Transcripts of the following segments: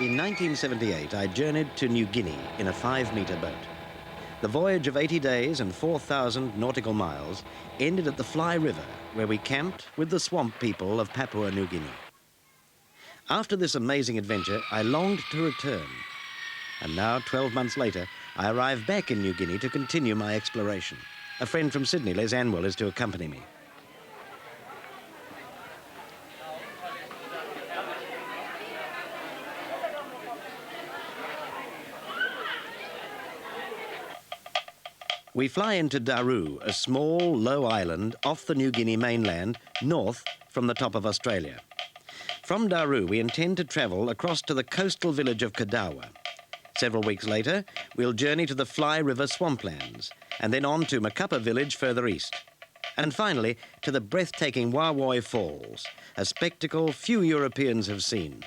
In 1978, I journeyed to New Guinea in a 5-metre boat. The voyage of 80 days and 4,000 nautical miles ended at the Fly River, where we camped with the swamp people of Papua New Guinea. After this amazing adventure, I longed to return. And now, 12 months later, I arrive back in New Guinea to continue my exploration. A friend from Sydney, Les Anwell, is to accompany me. We fly into Daru, a small, low island off the New Guinea mainland, north from the top of Australia. From Daru, we intend to travel across to the coastal village of Kadawa. Several weeks later, we'll journey to the Fly River swamplands, and then on to Makapa village further east. And finally, to the breathtaking Wawoi Falls, a spectacle few Europeans have seen.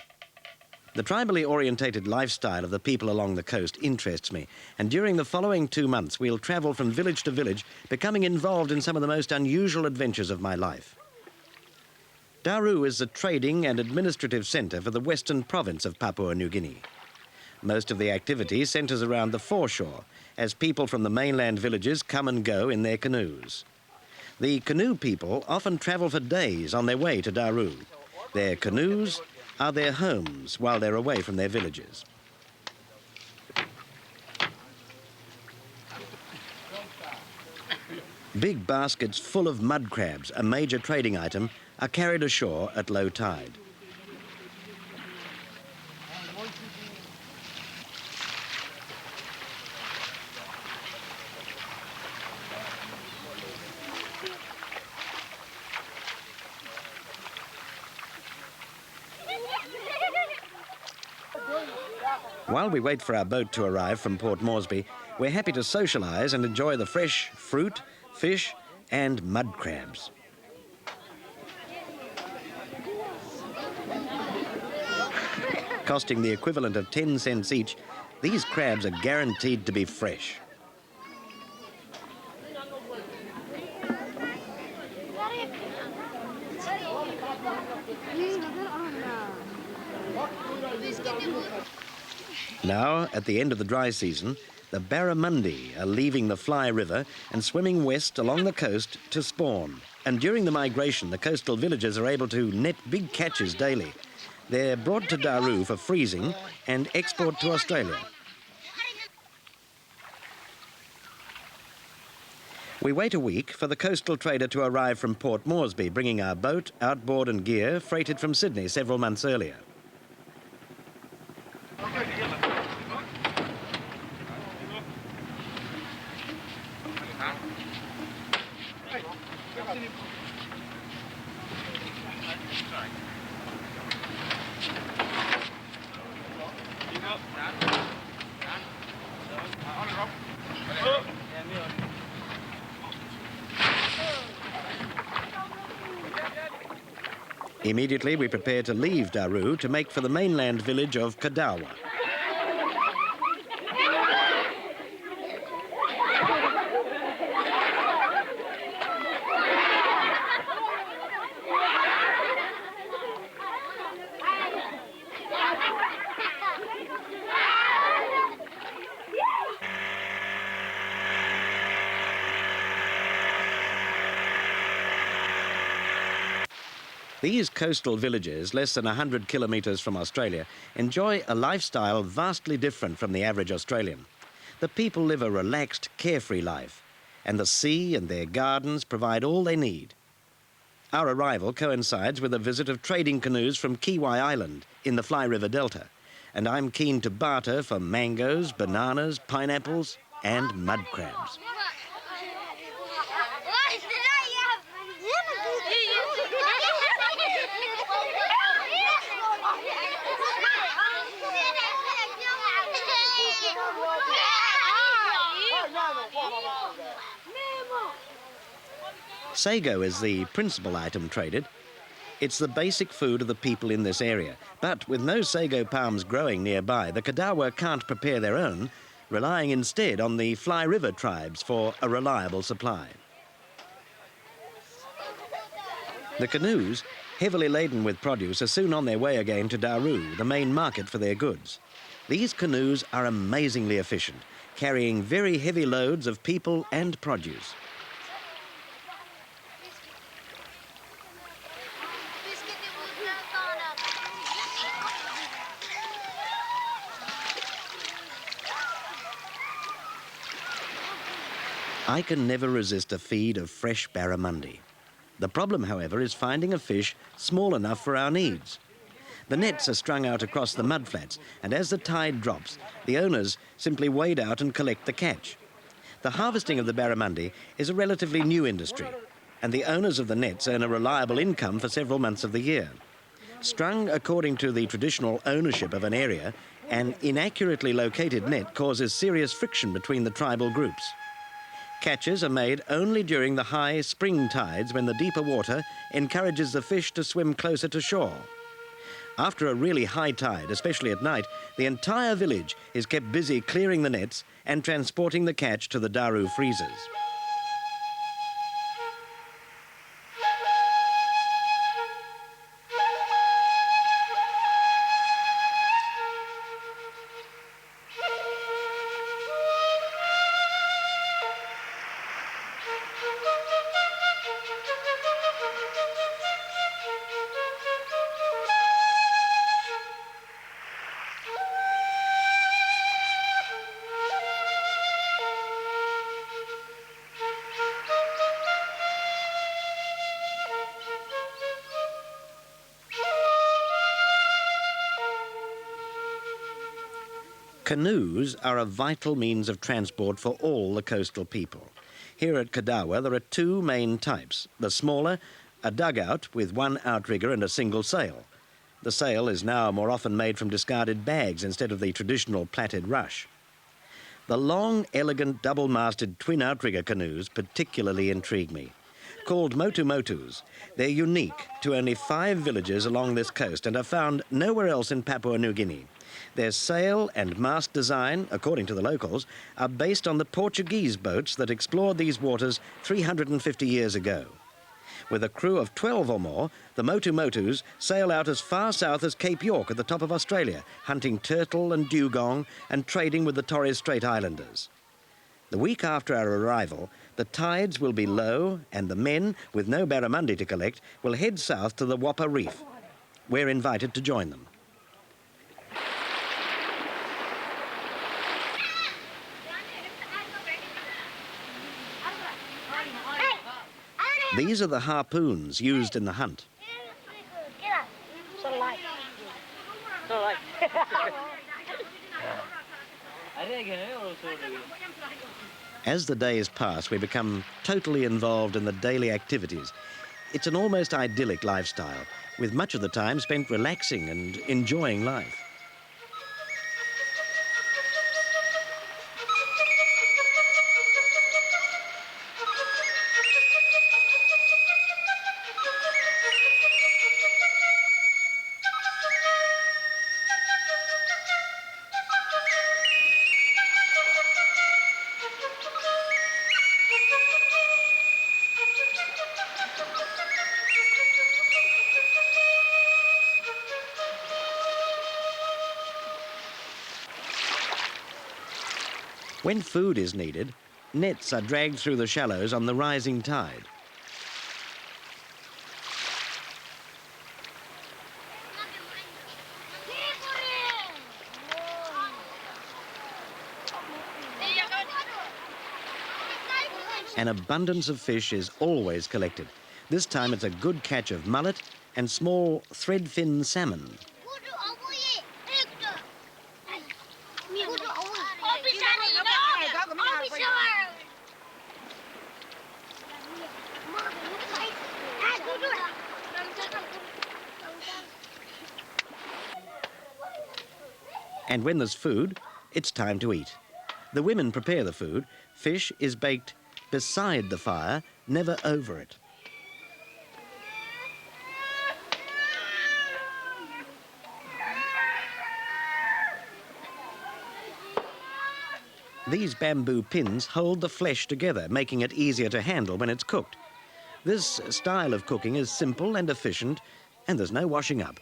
The tribally orientated lifestyle of the people along the coast interests me, and during the following 2 months we'll travel from village to village, becoming involved in some of the most unusual adventures of my life. Daru is the trading and administrative centre for the western province of Papua New Guinea. Most of the activity centres around the foreshore, as people from the mainland villages come and go in their canoes. The canoe people often travel for days on their way to Daru. Their canoes are their homes while they're away from their villages. Big baskets full of mud crabs, a major trading item, are carried ashore at low tide. While we wait for our boat to arrive from Port Moresby, we're happy to socialise and enjoy the fresh fruit, fish and mud crabs. Costing the equivalent of 10 cents each, these crabs are guaranteed to be fresh. Now, at the end of the dry season, the barramundi are leaving the Fly River and swimming west along the coast to spawn. And during the migration, the coastal villagers are able to net big catches daily. They're brought to Daru for freezing and export to Australia. We wait a week for the coastal trader to arrive from Port Moresby, bringing our boat, outboard and gear freighted from Sydney several months earlier. Immediately, we prepare to leave Daru to make for the mainland village of Kadawa. These coastal villages, less than 100 kilometres from Australia, enjoy a lifestyle vastly different from the average Australian. The people live a relaxed, carefree life, and the sea and their gardens provide all they need. Our arrival coincides with a visit of trading canoes from Kiwai Island in the Fly River Delta, and I'm keen to barter for mangoes, bananas, pineapples, and mud crabs. Sago is the principal item traded. It's the basic food of the people in this area, but with no sago palms growing nearby, the Kadawa can't prepare their own, relying instead on the Fly River tribes for a reliable supply. The canoes heavily laden with produce, are soon on their way again to Daru, the main market for their goods. These canoes are amazingly efficient, carrying very heavy loads of people and produce. I can never resist a feed of fresh barramundi. The problem, however, is finding a fish small enough for our needs. The nets are strung out across the mudflats, and as the tide drops, the owners simply wade out and collect the catch. The harvesting of the barramundi is a relatively new industry, and the owners of the nets earn a reliable income for several months of the year. Strung according to the traditional ownership of an area, an inaccurately located net causes serious friction between the tribal groups. Catches are made only during the high spring tides, when the deeper water encourages the fish to swim closer to shore. After a really high tide, especially at night, the entire village is kept busy clearing the nets and transporting the catch to the Daru freezers. Canoes are a vital means of transport for all the coastal people. Here at Kadawa there are two main types. The smaller, a dugout with one outrigger and a single sail. The sail is now more often made from discarded bags instead of the traditional plaited rush. The long, elegant, double-masted twin outrigger canoes particularly intrigue me. Called motu-motus, they're unique to only 5 villages along this coast and are found nowhere else in Papua New Guinea. Their sail and mast design, according to the locals, are based on the Portuguese boats that explored these waters 350 years ago. With a crew of 12 or more, the motu-motus sail out as far south as Cape York at the top of Australia, hunting turtle and dugong and trading with the Torres Strait Islanders. The week after our arrival, the tides will be low and the men, with no barramundi to collect, will head south to the Whopper Reef. We're invited to join them. These are the harpoons used in the hunt. As the days pass, we become totally involved in the daily activities. It's an almost idyllic lifestyle, with much of the time spent relaxing and enjoying life. When food is needed, nets are dragged through the shallows on the rising tide. An abundance of fish is always collected. This time it's a good catch of mullet and small thread-fin salmon. And when there's food, it's time to eat. The women prepare the food. Fish is baked beside the fire, never over it. These bamboo pins hold the flesh together, making it easier to handle when it's cooked. This style of cooking is simple and efficient, and there's no washing up.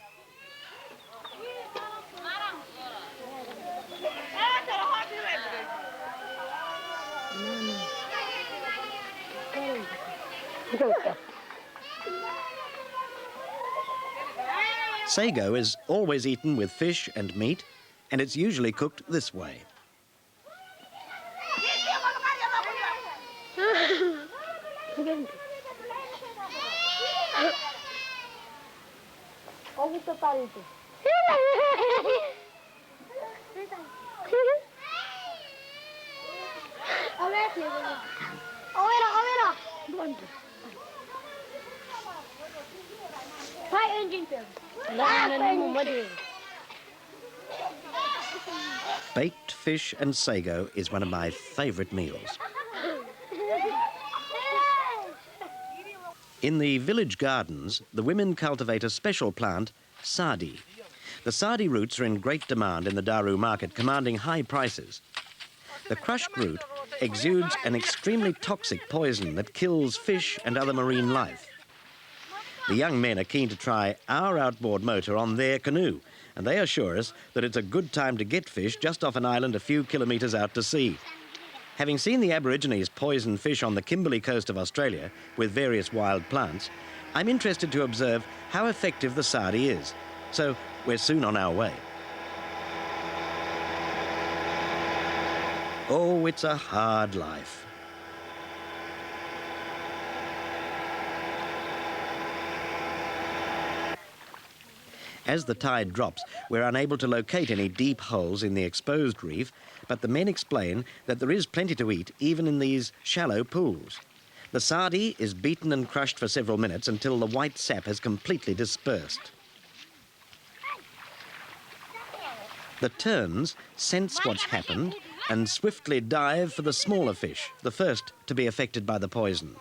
Sago is always eaten with fish and meat, and it's usually cooked this way. Baked fish and sago is one of my favourite meals. In the village gardens, the women cultivate a special plant, sadi. The sadi roots are in great demand in the Daru market, commanding high prices. The crushed root exudes an extremely toxic poison that kills fish and other marine life. The young men are keen to try our outboard motor on their canoe, and they assure us that it's a good time to get fish just off an island a few kilometres out to sea. Having seen the Aborigines poison fish on the Kimberley coast of Australia with various wild plants, I'm interested to observe how effective the sadi is. So we're soon on our way. Oh, it's a hard life. As the tide drops, we're unable to locate any deep holes in the exposed reef, but the men explain that there is plenty to eat even in these shallow pools. The sadi is beaten and crushed for several minutes until the white sap has completely dispersed. The terns sense what's happened and swiftly dive for the smaller fish, the first to be affected by the poison.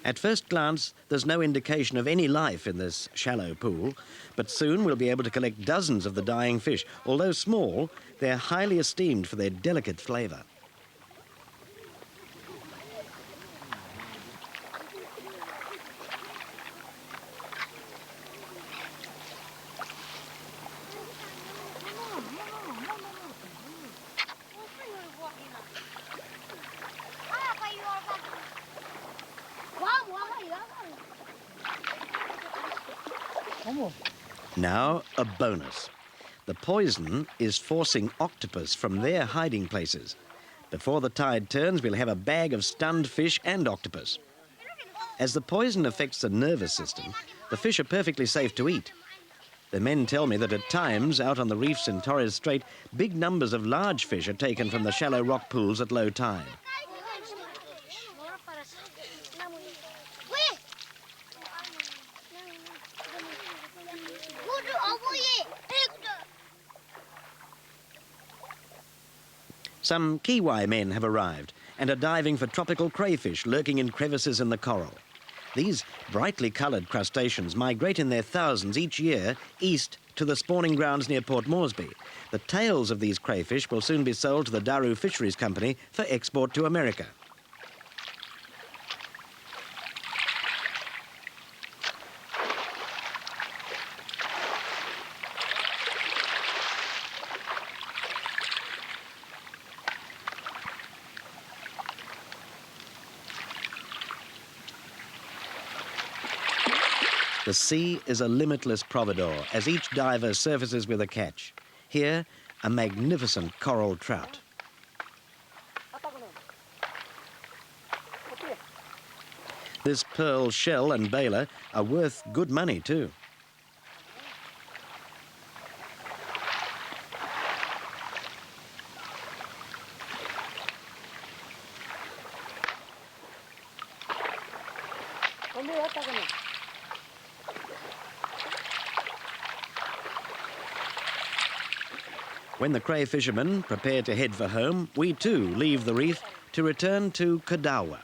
At first glance, there's no indication of any life in this shallow pool, but soon we'll be able to collect dozens of the dying fish. Although small, they're highly esteemed for their delicate flavour. Now, a bonus. The poison is forcing octopus from their hiding places. Before the tide turns, we'll have a bag of stunned fish and octopus. As the poison affects the nervous system, the fish are perfectly safe to eat. The men tell me that at times, out on the reefs in Torres Strait, big numbers of large fish are taken from the shallow rock pools at low tide. Some Kiwi men have arrived and are diving for tropical crayfish lurking in crevices in the coral. These brightly coloured crustaceans migrate in their thousands each year east to the spawning grounds near Port Moresby. The tails of these crayfish will soon be sold to the Daru Fisheries Company for export to America. The sea is a limitless providore as each diver surfaces with a catch. Here, a magnificent coral trout. This pearl shell and bailer are worth good money too. When the cray fishermen prepare to head for home, we too leave the reef to return to Kadawa.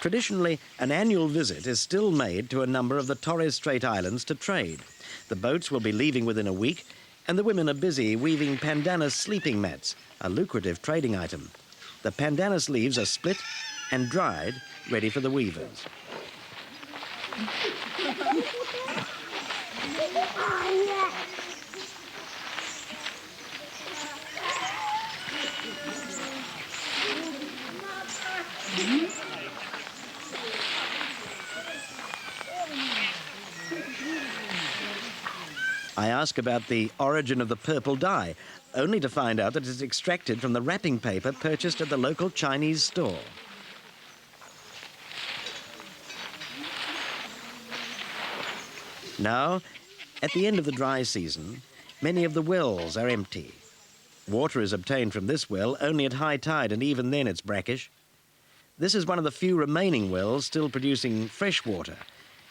Traditionally, an annual visit is still made to a number of the Torres Strait Islands to trade. The boats will be leaving within a week, and the women are busy weaving pandanus sleeping mats, a lucrative trading item. The pandanus leaves are split and dried, ready for the weavers. I ask about the origin of the purple dye, only to find out that it's extracted from the wrapping paper purchased at the local Chinese store. Now, at the end of the dry season, many of the wells are empty. Water is obtained from this well only at high tide, and even then it's brackish. This is one of the few remaining wells still producing fresh water,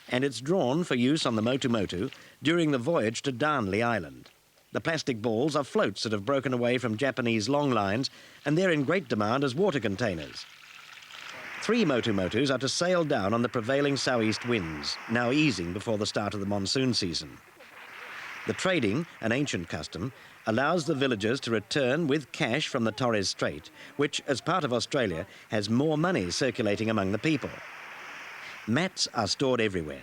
and it's drawn for use on the Motu Motu during the voyage to Darnley Island. The plastic balls are floats that have broken away from Japanese long lines, and they're in great demand as water containers. 3 Motu Motus are to sail down on the prevailing southeast winds, now easing before the start of the monsoon season. The trading, an ancient custom, allows the villagers to return with cash from the Torres Strait, which, as part of Australia, has more money circulating among the people. Mats are stored everywhere.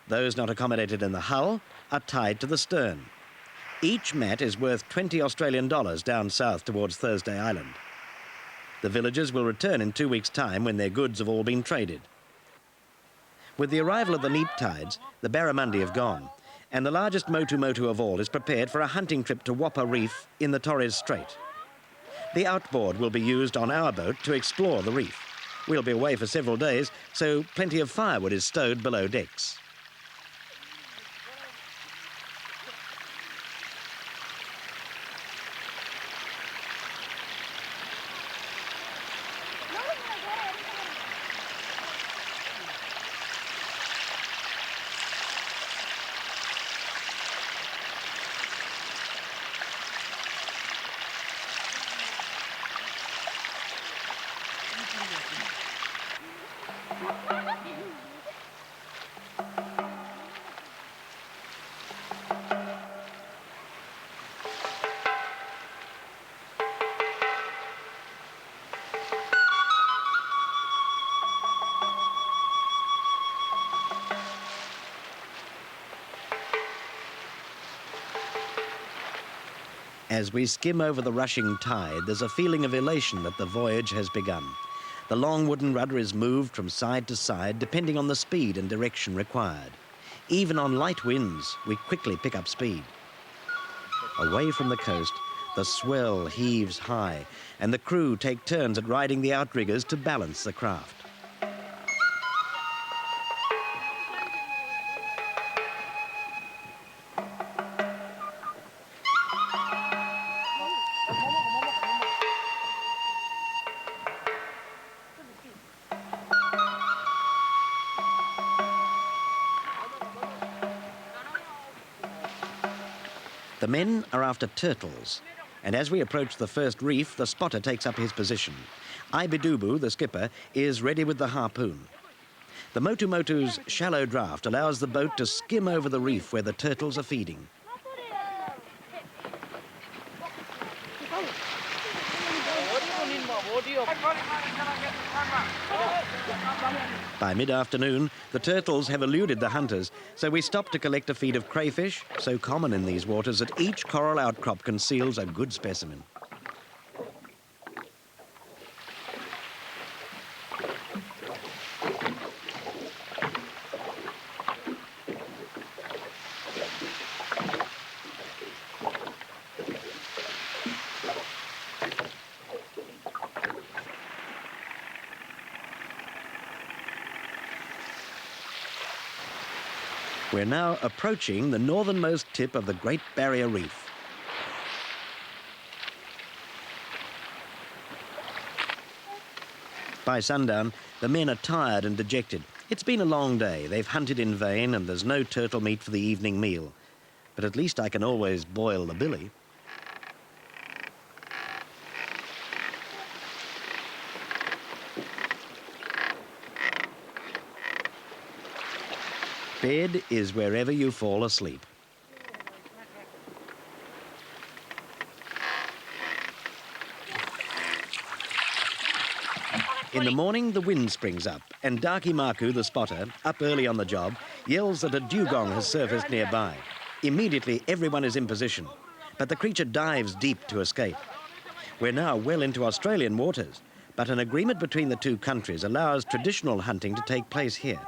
Those not accommodated in the hull are tied to the stern. Each mat is worth 20 Australian dollars down south towards Thursday Island. The villagers will return in 2 weeks' time when their goods have all been traded. With the arrival of the neap tides, the barramundi have gone, and the largest Motu Motu of all is prepared for a hunting trip to Wappa Reef in the Torres Strait. The outboard will be used on our boat to explore the reef. We'll be away for several days, so plenty of firewood is stowed below decks. As we skim over the rushing tide, there's a feeling of elation that the voyage has begun. The long wooden rudder is moved from side to side depending on the speed and direction required. Even on light winds, we quickly pick up speed. Away from the coast, the swell heaves high, and the crew take turns at riding the outriggers to balance the craft. The men are after turtles, and as we approach the first reef, the spotter takes up his position. Ibidubu, the skipper, is ready with the harpoon. The Motu Motu's shallow draft allows the boat to skim over the reef where the turtles are feeding. By mid-afternoon, the turtles have eluded the hunters, so we stop to collect a feed of crayfish, so common in these waters that each coral outcrop conceals a good specimen. We're now approaching the northernmost tip of the Great Barrier Reef. By sundown, the men are tired and dejected. It's been a long day. They've hunted in vain and there's no turtle meat for the evening meal. But at least I can always boil the billy. Bed is wherever you fall asleep. In the morning, the wind springs up, and Daki Maku, the spotter, up early on the job, yells that a dugong has surfaced nearby. Immediately, everyone is in position, but the creature dives deep to escape. We're now well into Australian waters, but an agreement between the two countries allows traditional hunting to take place here.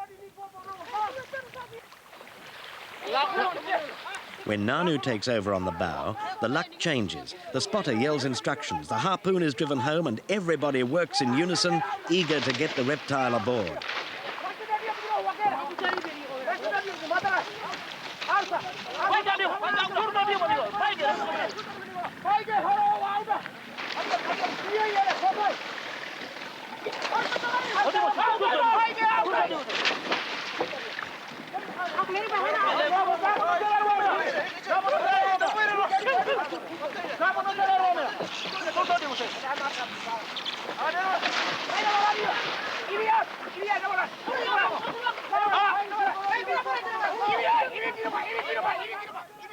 When Nanu takes over on the bow, the luck changes. The spotter yells instructions, the harpoon is driven home, and everybody works in unison, eager to get the reptile aboard.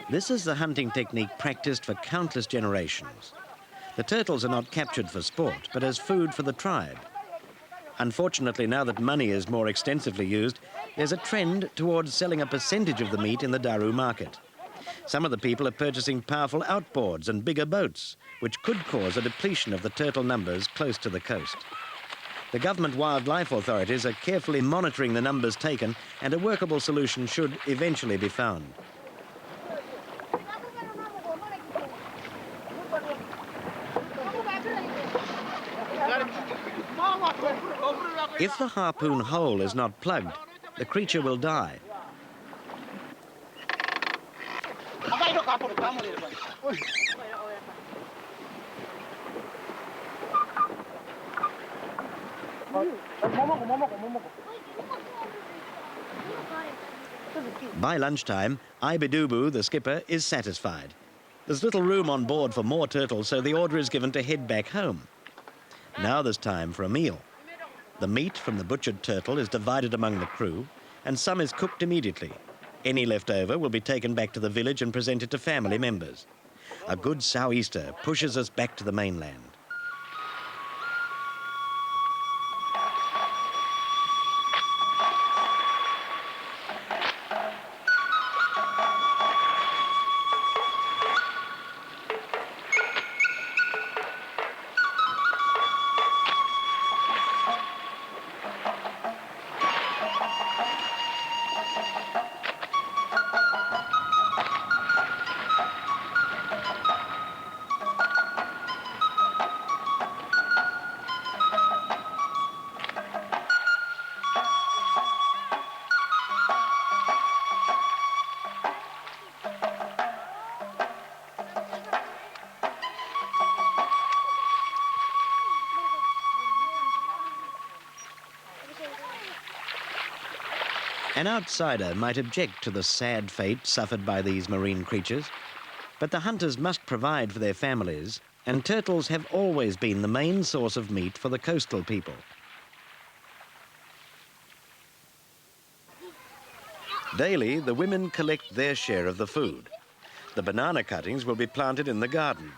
This is the hunting technique practiced for countless generations. The turtles are not captured for sport, but as food for the tribe. Unfortunately, now that money is more extensively used, there's a trend towards selling a percentage of the meat in the Daru market. Some of the people are purchasing powerful outboards and bigger boats, which could cause a depletion of the turtle numbers close to the coast. The government wildlife authorities are carefully monitoring the numbers taken, and a workable solution should eventually be found. If the harpoon hole is not plugged, the creature will die. By lunchtime, Ibidubu, the skipper, is satisfied. There's little room on board for more turtles, so the order is given to head back home. Now there's time for a meal. The meat from the butchered turtle is divided among the crew, and some is cooked immediately. Any left over will be taken back to the village and presented to family members. A good sou'easter pushes us back to the mainland. An outsider might object to the sad fate suffered by these marine creatures, but the hunters must provide for their families, and turtles have always been the main source of meat for the coastal people. Daily, the women collect their share of the food. The banana cuttings will be planted in the garden.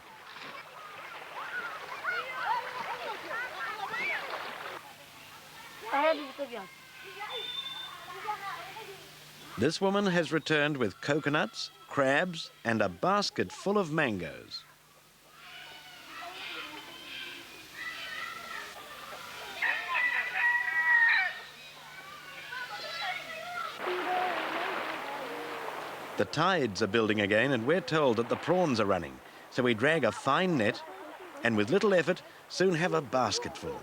This woman has returned with coconuts, crabs, and a basket full of mangoes. The tides are building again, and we're told that the prawns are running. So we drag a fine net, and with little effort, soon have a basket full.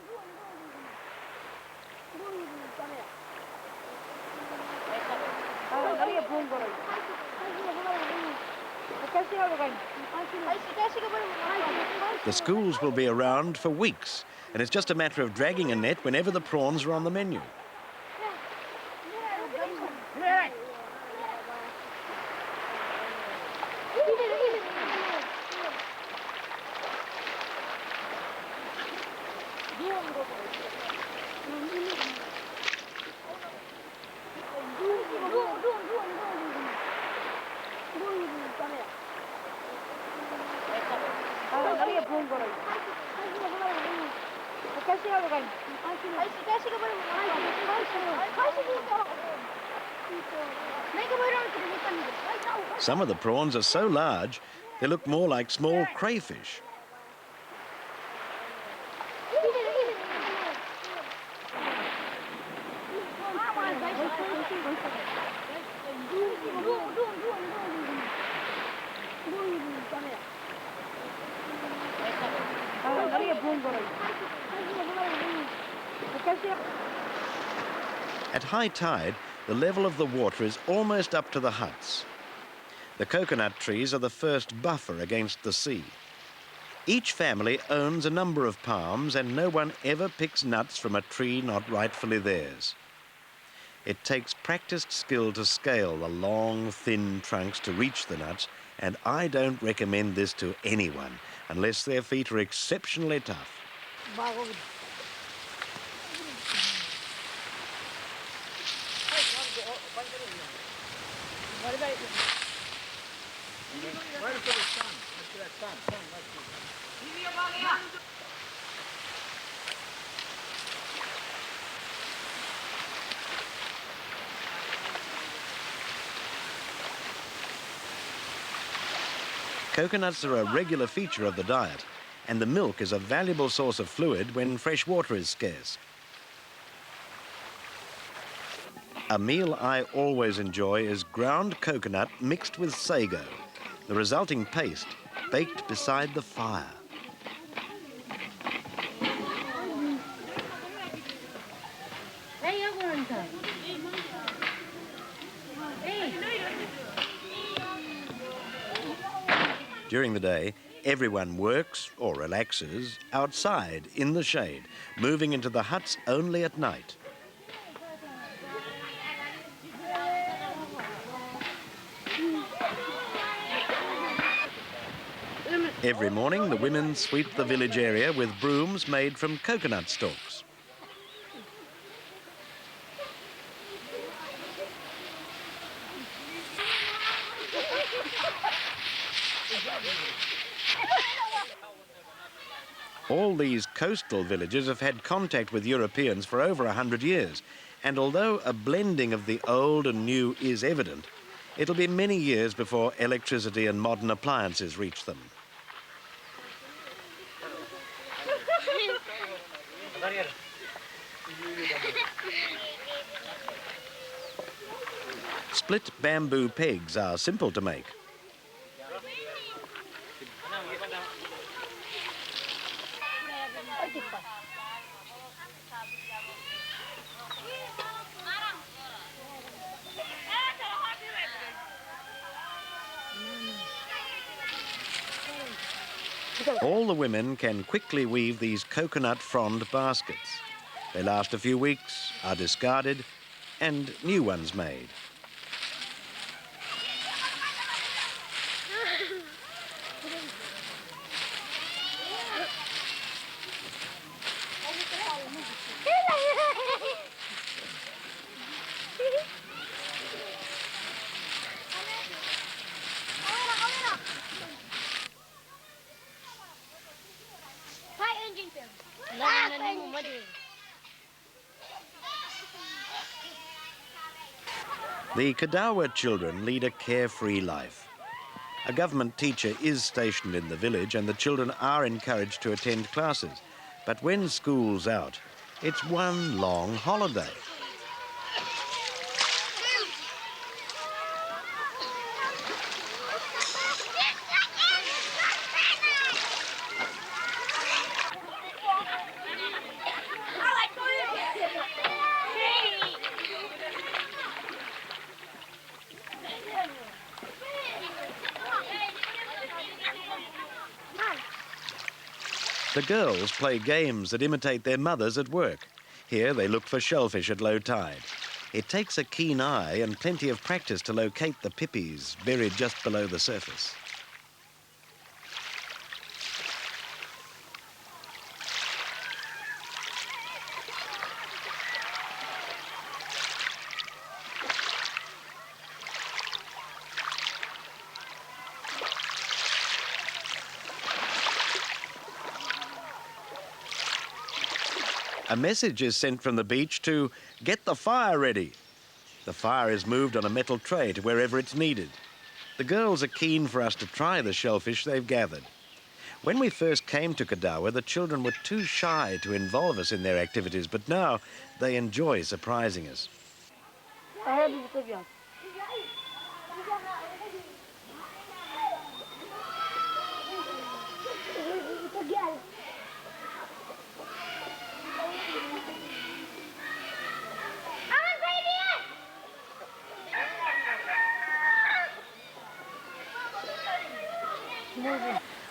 The schools will be around for weeks, and it's just a matter of dragging a net whenever the prawns are on the menu. Some of the prawns are so large, they look more like small crayfish. At high tide, the level of the water is almost up to the huts. The coconut trees are the first buffer against the sea. Each family owns a number of palms, and no one ever picks nuts from a tree not rightfully theirs. It takes practiced skill to scale the long, thin trunks to reach the nuts, and I don't recommend this to anyone unless their feet are exceptionally tough. Coconuts are a regular feature of the diet, and the milk is a valuable source of fluid when fresh water is scarce. A meal I always enjoy is ground coconut mixed with sago, the resulting paste baked beside the fire. During the day, everyone works or relaxes outside in the shade, moving into the huts only at night. Every morning, the women sweep the village area with brooms made from coconut stalks. All these coastal villages have had contact with Europeans for over 100 years, and although a blending of the old and new is evident, it'll be many years before electricity and modern appliances reach them. Split bamboo pegs are simple to make. All the women can quickly weave these coconut frond baskets. They last a few weeks, are discarded, and new ones made. The Kadawa children lead a carefree life. A government teacher is stationed in the village and the children are encouraged to attend classes. But when school's out, it's one long holiday. The girls play games that imitate their mothers at work. Here they look for shellfish at low tide. It takes a keen eye and plenty of practice to locate the pippies buried just below the surface. A message is sent from the beach to get the fire ready. The fire is moved on a metal tray to wherever it's needed. The girls are keen for us to try the shellfish they've gathered. When we first came to Kadawa, the children were too shy to involve us in their activities, but now they enjoy surprising us.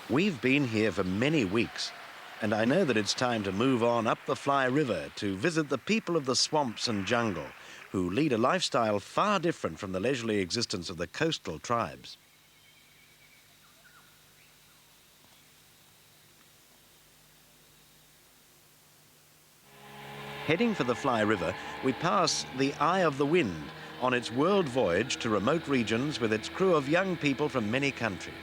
We've been here for many weeks, and I know that it's time to move on up the Fly River to visit the people of the swamps and jungle, who lead a lifestyle far different from the leisurely existence of the coastal tribes. Heading for the Fly River, we pass the Eye of the Wind on its world voyage to remote regions with its crew of young people from many countries.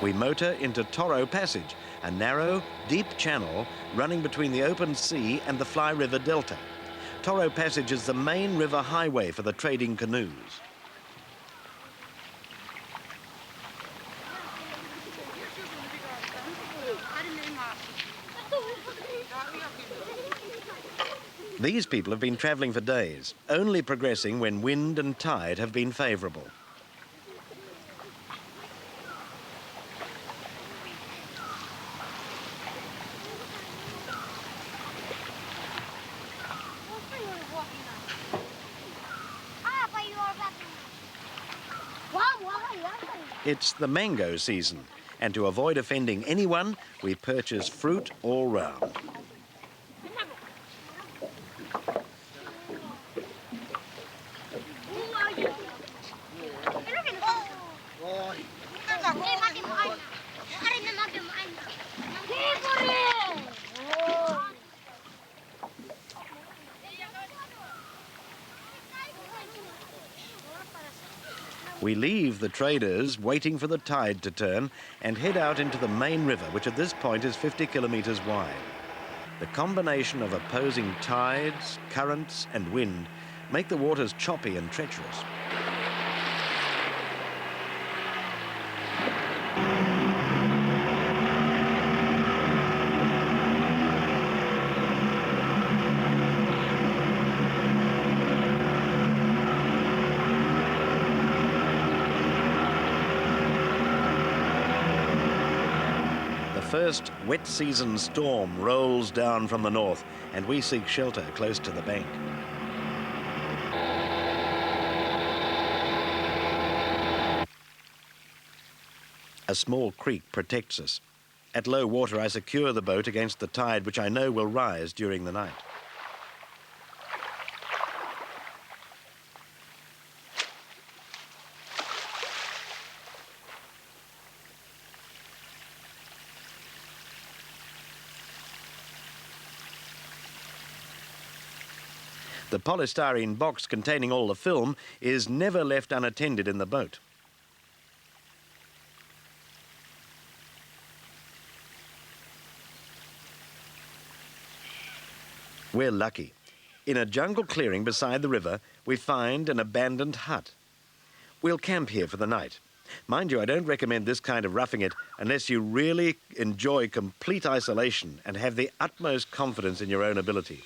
We motor into Toro Passage, a narrow, deep channel running between the open sea and the Fly River Delta. Toro Passage is the main river highway for the trading canoes. These people have been travelling for days, only progressing when wind and tide have been favourable. It's the mango season, and to avoid offending anyone, we purchase fruit all round. We leave the traders waiting for the tide to turn and head out into the main river, which at this point is 50 kilometres wide. The combination of opposing tides, currents and wind make the waters choppy and treacherous. The first wet season storm rolls down from the north, and we seek shelter close to the bank. A small creek protects us. At low water, I secure the boat against the tide, which I know will rise during the night. The polystyrene box containing all the film is never left unattended in the boat. We're lucky. In a jungle clearing beside the river, we find an abandoned hut. We'll camp here for the night. Mind you, I don't recommend this kind of roughing it unless you really enjoy complete isolation and have the utmost confidence in your own ability.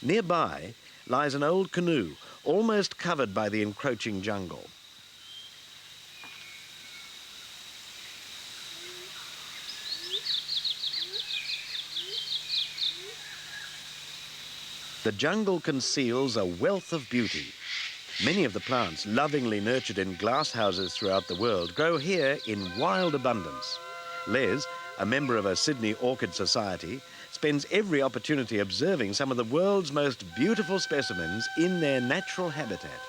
Nearby lies an old canoe, almost covered by the encroaching jungle. The jungle conceals a wealth of beauty. Many of the plants, lovingly nurtured in glass houses throughout the world, grow here in wild abundance. Les, a member of a Sydney Orchid Society, spends every opportunity observing some of the world's most beautiful specimens in their natural habitat.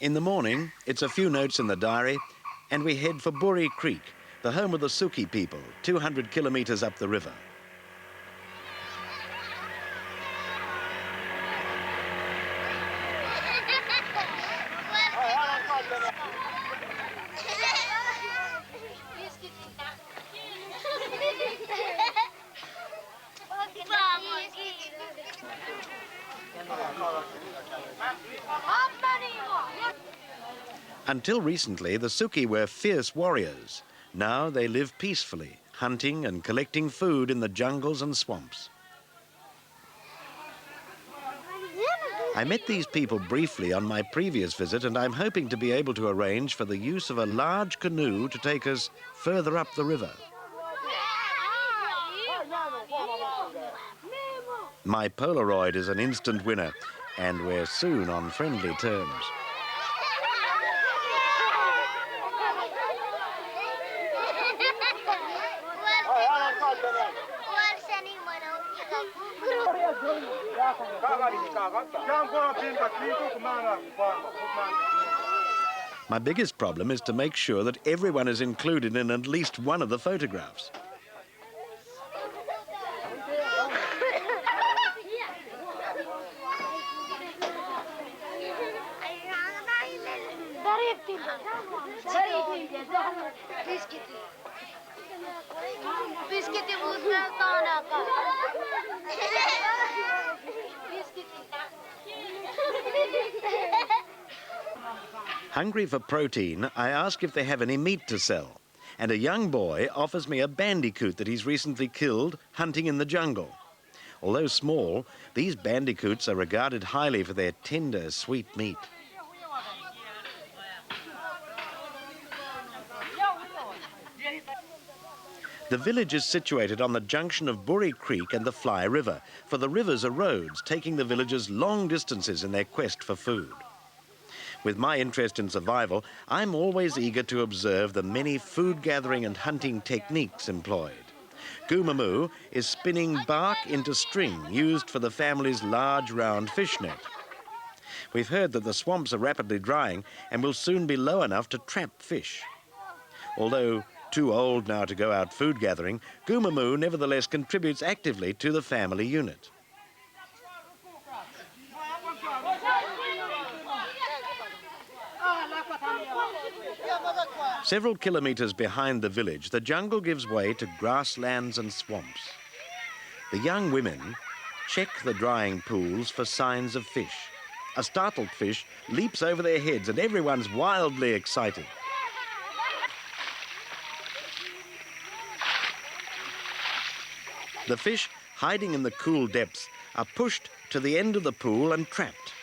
In the morning, it's a few notes in the diary, and we head for Buri Creek, the home of the Suki people, 200 kilometres up the river. Until recently, the Suki were fierce warriors. Now they live peacefully, hunting and collecting food in the jungles and swamps. I met these people briefly on my previous visit, and I'm hoping to be able to arrange for the use of a large canoe to take us further up the river. My Polaroid is an instant winner, and we're soon on friendly terms. My biggest problem is to make sure that everyone is included in at least one of the photographs. Hungry for protein, I ask if they have any meat to sell, and a young boy offers me a bandicoot that he's recently killed hunting in the jungle. Although small, these bandicoots are regarded highly for their tender, sweet meat. The village is situated on the junction of Buri Creek and the Fly River, for the rivers are roads taking the villagers long distances in their quest for food. With my interest in survival, I'm always eager to observe the many food gathering and hunting techniques employed. Gumamu is spinning bark into string used for the family's large round fish net. We've heard that the swamps are rapidly drying and will soon be low enough to trap fish. Although too old now to go out food gathering, Gumamu nevertheless contributes actively to the family unit. Several kilometres behind the village, the jungle gives way to grasslands and swamps. The young women check the drying pools for signs of fish. A startled fish leaps over their heads and everyone's wildly excited. The fish, hiding in the cool depths, are pushed to the end of the pool and trapped.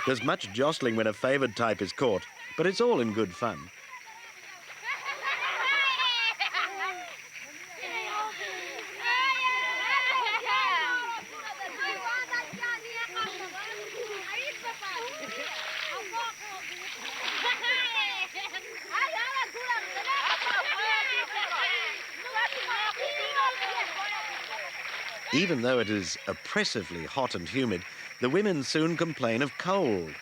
There's much jostling when a favoured type is caught, but it's all in good fun. Even though it is oppressively hot and humid, the women soon complain of cold,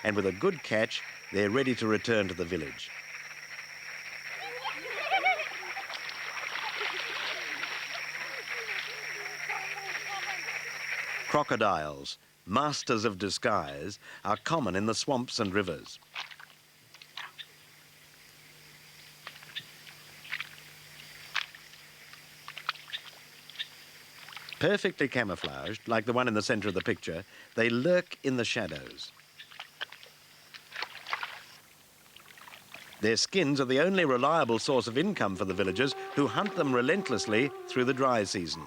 and with a good catch, they're ready to return to the village. Crocodiles, masters of disguise, are common in the swamps and rivers. Perfectly camouflaged, like the one in the centre of the picture, they lurk in the shadows. Their skins are the only reliable source of income for the villagers, who hunt them relentlessly through the dry season.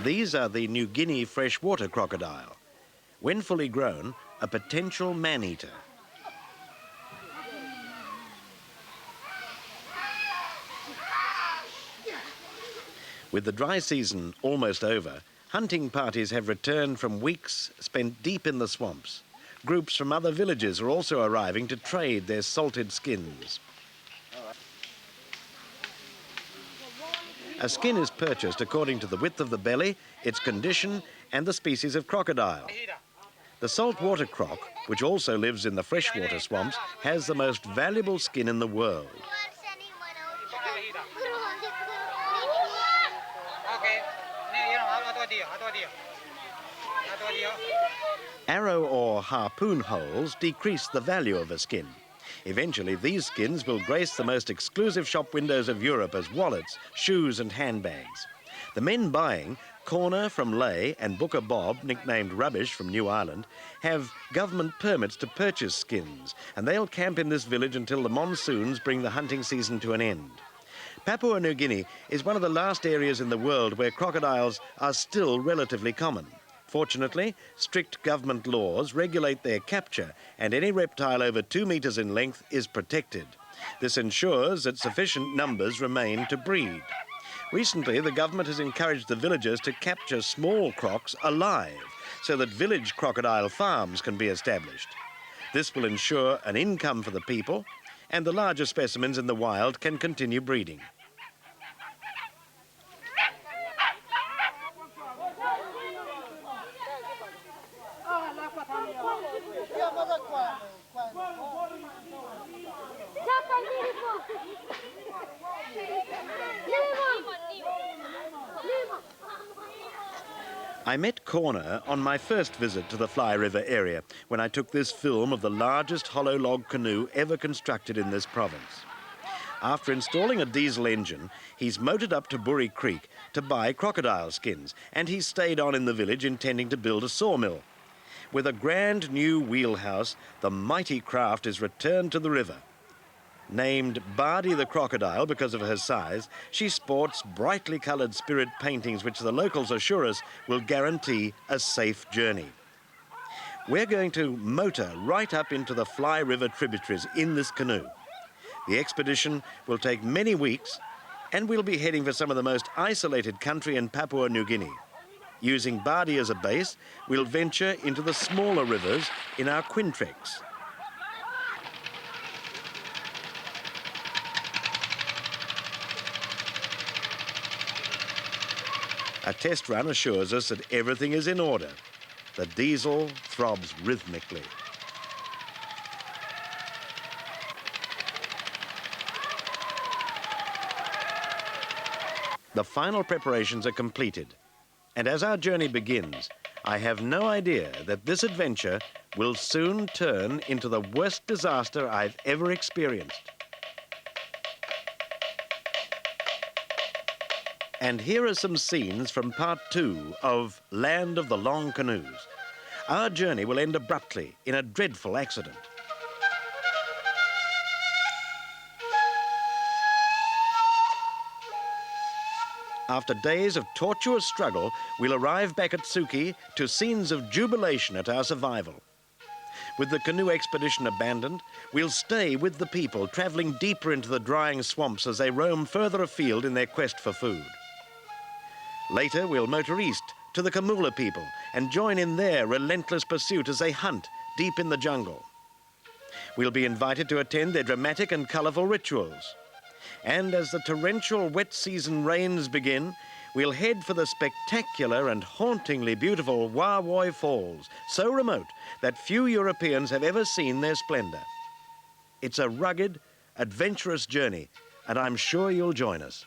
These are the New Guinea freshwater crocodile. When fully grown, a potential man-eater. With the dry season almost over, hunting parties have returned from weeks spent deep in the swamps. Groups from other villages are also arriving to trade their salted skins. A skin is purchased according to the width of the belly, its condition, and the species of crocodile. The saltwater croc, which also lives in the freshwater swamps, has the most valuable skin in the world. Arrow or harpoon holes decrease the value of a skin. Eventually, these skins will grace the most exclusive shop windows of Europe as wallets, shoes and handbags. The men buying, Corner from Ley and Booker Bob, nicknamed Rubbish from New Ireland, have government permits to purchase skins, and they'll camp in this village until the monsoons bring the hunting season to an end. Papua New Guinea is one of the last areas in the world where crocodiles are still relatively common. Fortunately, strict government laws regulate their capture, and any reptile over 2 meters in length is protected. This ensures that sufficient numbers remain to breed. Recently, the government has encouraged the villagers to capture small crocs alive so that village crocodile farms can be established. This will ensure an income for the people, and the larger specimens in the wild can continue breeding. I met Corner on my first visit to the Fly River area when I took this film of the largest hollow log canoe ever constructed in this province. After installing a diesel engine, he's motored up to Burry Creek to buy crocodile skins, and he's stayed on in the village intending to build a sawmill. With a grand new wheelhouse, the mighty craft is returned to the river. Named Bardi the Crocodile because of her size, she sports brightly coloured spirit paintings which the locals assure us will guarantee a safe journey. We're going to motor right up into the Fly River tributaries in this canoe. The expedition will take many weeks, and we'll be heading for some of the most isolated country in Papua New Guinea. Using Bardi as a base, we'll venture into the smaller rivers in our Quintreks. A test run assures us that everything is in order. The diesel throbs rhythmically. The final preparations are completed, and as our journey begins, I have no idea that this adventure will soon turn into the worst disaster I've ever experienced. And here are some scenes from part 2 of Land of the Long Canoes. Our journey will end abruptly in a dreadful accident. After days of tortuous struggle, we'll arrive back at Suki to scenes of jubilation at our survival. With the canoe expedition abandoned, we'll stay with the people, travelling deeper into the drying swamps as they roam further afield in their quest for food. Later, we'll motor east to the Kamoola people and join in their relentless pursuit as they hunt deep in the jungle. We'll be invited to attend their dramatic and colourful rituals. And as the torrential wet season rains begin, we'll head for the spectacular and hauntingly beautiful Wawoi Falls, so remote that few Europeans have ever seen their splendour. It's a rugged, adventurous journey, and I'm sure you'll join us.